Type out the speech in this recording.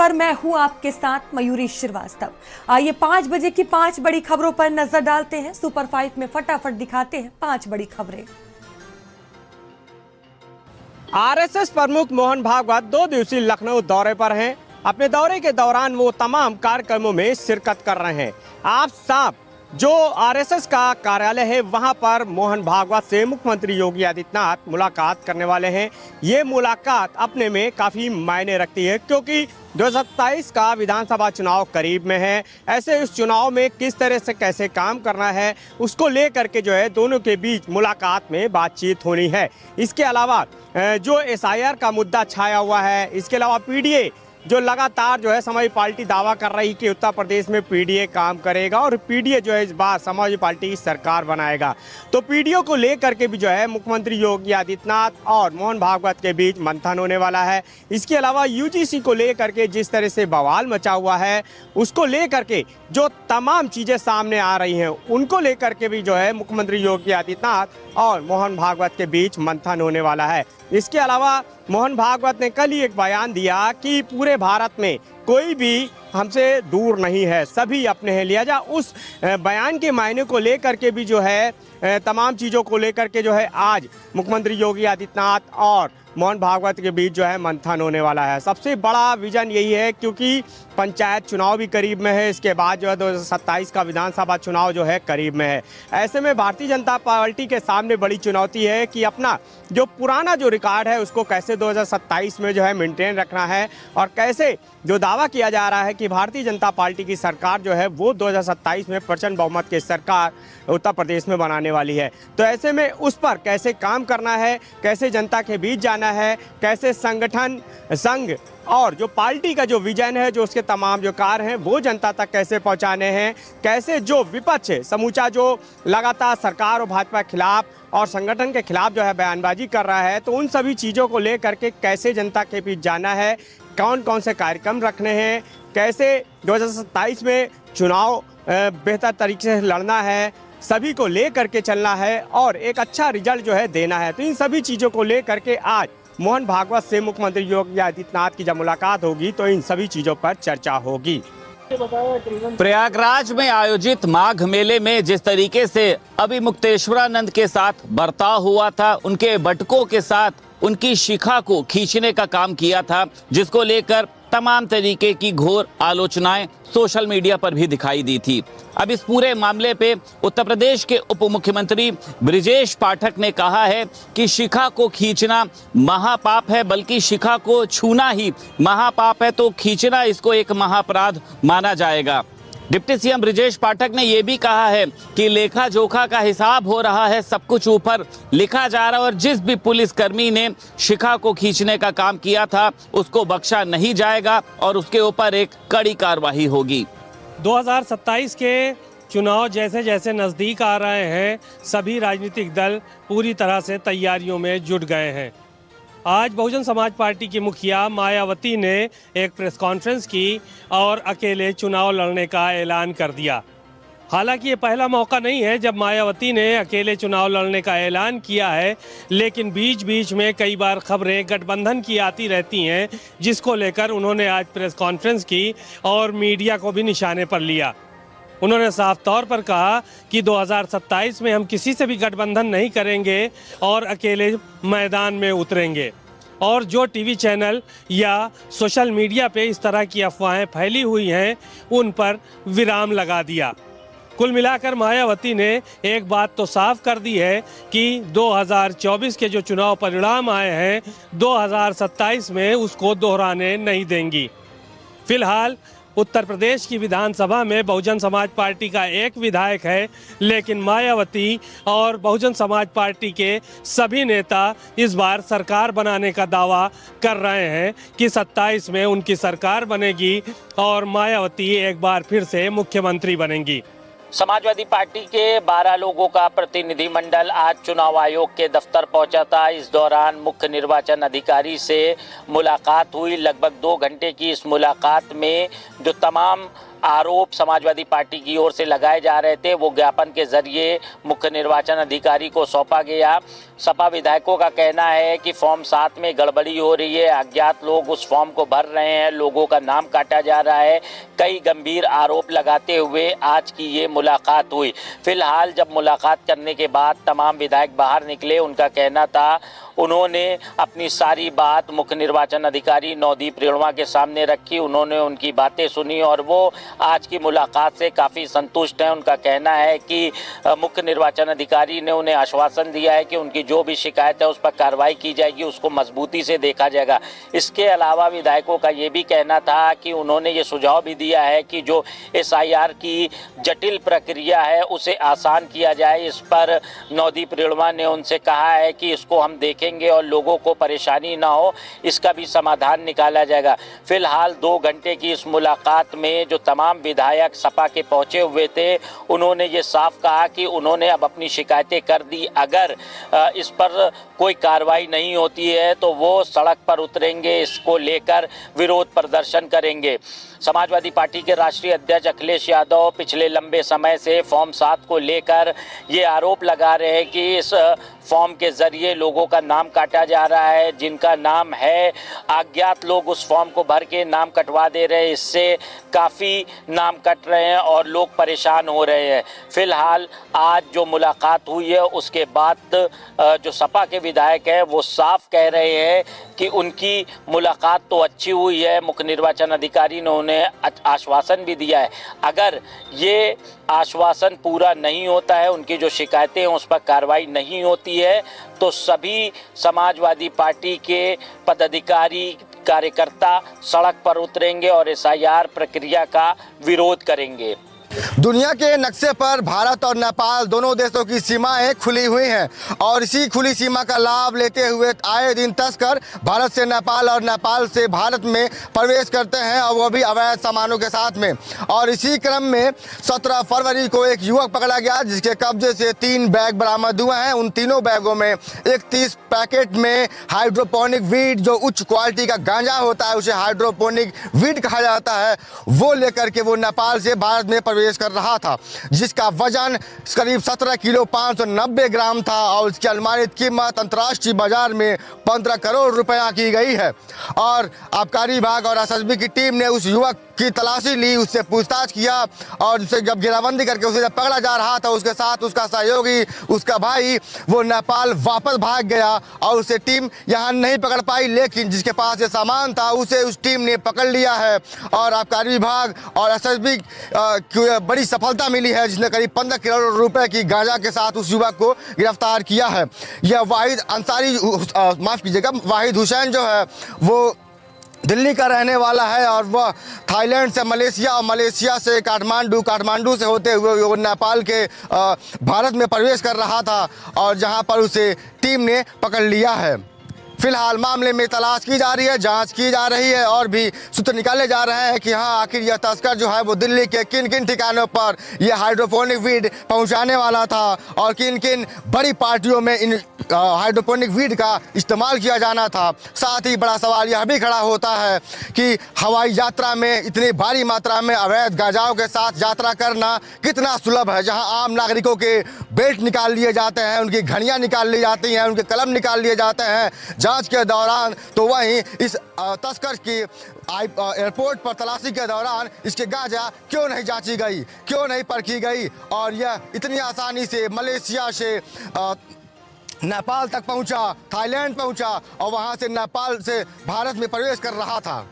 पर मैं हूं आपके साथ मयूरी श्रीवास्तव। आइए 5 बजे की 5 बड़ी खबरों पर नजर डालते हैं। सुपर 5 में फटाफट दिखाते हैं 5 बड़ी खबरें। आरएसएस प्रमुख मोहन भागवत 2 दिवसीय लखनऊ दौरे पर हैं। अपने दौरे के दौरान वो तमाम कार्यक्रमों में शिरकत कर रहे हैं। आप साफ जो आरएसएस का कार्यालय है वहां पर मोहन भागवत से मुख्यमंत्री योगी आदित्यनाथ मुलाकात करने वाले हैं। ये मुलाकात अपने में काफ़ी मायने रखती है क्योंकि 2027 का विधानसभा चुनाव करीब में है। ऐसे उस चुनाव में किस तरह से कैसे काम करना है उसको लेकर के जो है दोनों के बीच मुलाकात में बातचीत होनी है। इसके अलावा जो एसआईआर का मुद्दा छाया हुआ है, इसके अलावा पीडीए जो लगातार जो है समाजवादी पार्टी दावा कर रही कि उत्तर प्रदेश में पीडीए काम करेगा और पीडीए जो है इस बार समाजवादी पार्टी की सरकार बनाएगा, तो पीडीए को लेकर के भी जो है मुख्यमंत्री योगी आदित्यनाथ और मोहन भागवत के बीच मंथन होने वाला है। इसके अलावा यूजीसी को लेकर के जिस तरह से बवाल मचा हुआ है उसको लेकर के जो तमाम चीज़ें सामने आ रही हैं उनको लेकर के भी जो है मुख्यमंत्री योगी आदित्यनाथ और मोहन भागवत के बीच मंथन होने वाला है। इसके अलावा मोहन भागवत ने कल ही एक बयान दिया कि पूरे भारत में कोई भी हमसे दूर नहीं है, सभी अपने हैं। लिहाजा उस बयान के मायने को लेकर के भी जो है तमाम चीज़ों को लेकर के जो है आज मुख्यमंत्री योगी आदित्यनाथ और मोहन भागवत के बीच जो है मंथन होने वाला है। सबसे बड़ा विजन यही है क्योंकि पंचायत चुनाव भी करीब में है, इसके बाद जो है 2027 का विधानसभा चुनाव जो है करीब में है। ऐसे में भारतीय जनता पार्टी के सामने बड़ी चुनौती है कि अपना जो पुराना जो रिकॉर्ड है उसको कैसे 2027 में जो है मेंटेन रखना है और कैसे जो दावा किया जा रहा है कि भारतीय जनता पार्टी की सरकार जो है वो 2027 में प्रचंड बहुमत की सरकार उत्तर प्रदेश में बनाने वाली है। तो ऐसे में उस पर कैसे काम करना है, कैसे जनता के बीच जाना है, कैसे संगठन संघ और जो पार्टी का जो विजन है, जो उसके तमाम जो कार्य हैं वो जनता तक कैसे पहुंचाने हैं, कैसे जो विपक्ष है समूचा जो लगातार सरकार और भाजपा के खिलाफ और संगठन के खिलाफ जो है बयानबाजी कर रहा है, तो उन सभी चीज़ों को लेकर के कैसे जनता के बीच जाना है, कौन कौन से कार्यक्रम रखने हैं, कैसे 2027 में चुनाव बेहतर तरीके से लड़ना है, सभी को लेकर के चलना है और एक अच्छा रिजल्ट जो है देना है। तो इन सभी चीज़ों को लेकर के आज मोहन भागवत से मुख्यमंत्री योगी आदित्यनाथ की जब मुलाकात होगी तो इन सभी चीज़ों पर चर्चा होगी। प्रयागराज में आयोजित माघ मेले में जिस तरीके से अभिमुक्तेश्वरानंद के साथ बर्ताव हुआ था, उनके बटुकों के साथ उनकी शिखा को खींचने का काम किया था, जिसको लेकर तमाम तरीके की घोर आलोचनाएं सोशल मीडिया पर भी दिखाई दी थी। अब इस पूरे मामले पे उत्तर प्रदेश के उप मुख्यमंत्री ब्रिजेश पाठक ने कहा है कि शिखा को खींचना महापाप है, बल्कि शिखा को छूना ही महापाप है, तो खींचना इसको एक महाअपराध माना जाएगा। डिप्टी सीएम ब्रिजेश पाठक ने यह भी कहा है कि लेखा जोखा का हिसाब हो रहा है, सब कुछ ऊपर लिखा जा रहा है और जिस भी पुलिसकर्मी ने शिखा को खींचने का काम किया था उसको बख्शा नहीं जाएगा और उसके ऊपर एक कड़ी कार्रवाई होगी। 2027 के चुनाव जैसे जैसे नज़दीक आ रहे हैं, सभी राजनीतिक दल पूरी तरह से तैयारियों में जुट गए हैं। आज बहुजन समाज पार्टी की मुखिया मायावती ने एक प्रेस कॉन्फ्रेंस की और अकेले चुनाव लड़ने का ऐलान कर दिया। हालांकि ये पहला मौका नहीं है जब मायावती ने अकेले चुनाव लड़ने का ऐलान किया है, लेकिन बीच बीच में कई बार खबरें गठबंधन की आती रहती हैं, जिसको लेकर उन्होंने आज प्रेस कॉन्फ्रेंस की और मीडिया को भी निशाने पर लिया। उन्होंने साफ तौर पर कहा कि 2027 में हम किसी से भी गठबंधन नहीं करेंगे और अकेले मैदान में उतरेंगे। और जो टीवी चैनल या सोशल मीडिया पे इस तरह की अफवाहें फैली हुई हैं उन पर विराम लगा दिया। कुल मिलाकर मायावती ने एक बात तो साफ कर दी है कि 2024 के जो चुनाव परिणाम आए हैं 2027 में उसको दोहराने नहीं देंगी। फिलहाल उत्तर प्रदेश की विधानसभा में बहुजन समाज पार्टी का एक विधायक है, लेकिन मायावती और बहुजन समाज पार्टी के सभी नेता इस बार सरकार बनाने का दावा कर रहे हैं कि 27 में उनकी सरकार बनेगी और मायावती एक बार फिर से मुख्यमंत्री बनेंगी। समाजवादी पार्टी के 12 लोगों का प्रतिनिधिमंडल आज चुनाव आयोग के दफ्तर पहुंचा था। इस दौरान मुख्य निर्वाचन अधिकारी से मुलाकात हुई। लगभग 2 घंटे की इस मुलाकात में जो तमाम आरोप समाजवादी पार्टी की ओर से लगाए जा रहे थे वो ज्ञापन के जरिए मुख्य निर्वाचन अधिकारी को सौंपा गया। सपा विधायकों का कहना है कि फॉर्म 7 में गड़बड़ी हो रही है, अज्ञात लोग उस फॉर्म को भर रहे हैं, लोगों का नाम काटा जा रहा है। कई गंभीर आरोप लगाते हुए आज की ये मुलाकात हुई। फिलहाल जब मुलाकात करने के बाद तमाम विधायक बाहर निकले, उनका कहना था, उन्होंने अपनी सारी बात मुख्य निर्वाचन अधिकारी नवदीप रेणुआ के सामने रखी, उन्होंने उनकी बातें सुनी और वो आज की मुलाकात से काफ़ी संतुष्ट हैं। उनका कहना है कि मुख्य निर्वाचन अधिकारी ने उन्हें आश्वासन दिया है कि उनकी जो भी शिकायत है उस पर कार्रवाई की जाएगी, उसको मजबूती से देखा जाएगा। इसके अलावा विधायकों का ये भी कहना था कि उन्होंने ये सुझाव भी दिया है कि जो SIR की जटिल प्रक्रिया है उसे आसान किया जाए। इस पर नवदीप रेणुआ ने उनसे कहा है कि इसको हम देखेंगे और लोगों को परेशानी ना हो, इसका भी समाधान निकाला जाएगा। फिलहाल 2 घंटे की इस मुलाकात में जो तमाम विधायक सपा के पहुंचे हुए थे, उन्होंने ये साफ कहा कि उन्होंने अब अपनी शिकायतें कर दी। अगर इस पर कोई कार्रवाई नहीं होती है तो वो सड़क पर उतरेंगे, इसको लेकर विरोध प्रदर्शन करेंगे। समाजवादी पार्टी के राष्ट्रीय अध्यक्ष अखिलेश यादव पिछले लंबे समय से फॉर्म 7 को लेकर ये आरोप लगा रहे हैं कि इस फॉर्म के जरिए लोगों का नाम काटा जा रहा है। जिनका नाम है, अज्ञात लोग उस फॉर्म को भर के नाम कटवा दे रहे हैं, इससे काफ़ी नाम कट रहे हैं और लोग परेशान हो रहे हैं। फिलहाल आज जो मुलाकात हुई है उसके बाद जो सपा के विधायक हैं वो साफ कह रहे हैं कि उनकी मुलाकात तो अच्छी हुई है, मुख्य निर्वाचन अधिकारी ने उन्हें आश्वासन भी दिया है। अगर ये आश्वासन पूरा नहीं होता है, उनकी जो शिकायतें हैं उस पर कार्रवाई नहीं होती है, तो सभी समाजवादी पार्टी के पदाधिकारी कार्यकर्ता सड़क पर उतरेंगे और SIR प्रक्रिया का विरोध करेंगे। दुनिया के नक्शे पर भारत और नेपाल दोनों देशों की सीमाएं खुली हुई हैं और इसी खुली सीमा का लाभ लेते हुए आए दिन तस्कर भारत से नेपाल और नेपाल से भारत में प्रवेश करते हैं और वो भी अवैध सामानों के साथ में। और इसी क्रम में 17 फरवरी को एक युवक पकड़ा गया जिसके कब्जे से 3 बैग बरामद हुए हैं। उन तीनों बैगों में 31 पैकेट में हाइड्रोपोनिक वीड, जो उच्च क्वालिटी का गांजा होता है उसे हाइड्रोपोनिक वीड कहा जाता है, वो लेकर के वो नेपाल से भारत में प्रवेश कर रहा था, जिसका वजन करीब 17 किलो 590 ग्राम था और इसकी अनुमानित कीमत अंतर्राष्ट्रीय बाजार में 15 करोड़ रुपया की गई है। और आबकारी विभाग और SSB की टीम ने उस युवक की तलाशी ली, उससे पूछताछ किया और उसे जब घेराबंदी करके उसे जब पकड़ा जा रहा था, उसके साथ उसका सहयोगी, उसका भाई, वो नेपाल वापस भाग गया और उसे टीम यहाँ नहीं पकड़ पाई, लेकिन जिसके पास ये सामान था उसे उस टीम ने पकड़ लिया है। और आबकारी विभाग और SSB की बड़ी सफलता मिली है, जिसने करीब 15 करोड़ रुपए की गांजा के साथ उस युवक को गिरफ्तार किया है। यह वाहिद अंसारी, माफ़ कीजिएगा, वाहिद हुसैन जो है वो दिल्ली का रहने वाला है और वह थाईलैंड से मलेशिया और मलेशिया से काठमांडू से होते हुए वो नेपाल के भारत में प्रवेश कर रहा था और जहां पर उसे टीम ने पकड़ लिया है। फिलहाल मामले में तलाश की जा रही है, जांच की जा रही है और भी सूत्र निकाले जा रहे हैं कि हाँ आखिर यह तस्कर जो है वो दिल्ली के किन किन ठिकानों पर यह हाइड्रोपोनिक वीड पहुंचाने वाला था और किन किन बड़ी पार्टियों में इन हाइड्रोपोनिक वीड का इस्तेमाल किया जाना था। साथ ही बड़ा सवाल यह भी खड़ा होता है कि हवाई यात्रा में इतनी भारी मात्रा में अवैध गांजाओं के साथ यात्रा करना कितना सुलभ है, जहां आम नागरिकों के बेल्ट निकाल लिए जाते हैं, उनकी घड़ियां निकाल ली जाती हैं, उनके कलम निकाल लिए जाते हैं जांच के दौरान, तो वहीं इस तस्कर की एयरपोर्ट पर तलाशी के दौरान इसके गांजा क्यों नहीं जांची गई, क्यों नहीं परखी गई और यह इतनी आसानी से मलेशिया से नेपाल तक पहुंचा, थाईलैंड पहुंचा और वहां से नेपाल से भारत में प्रवेश कर रहा था।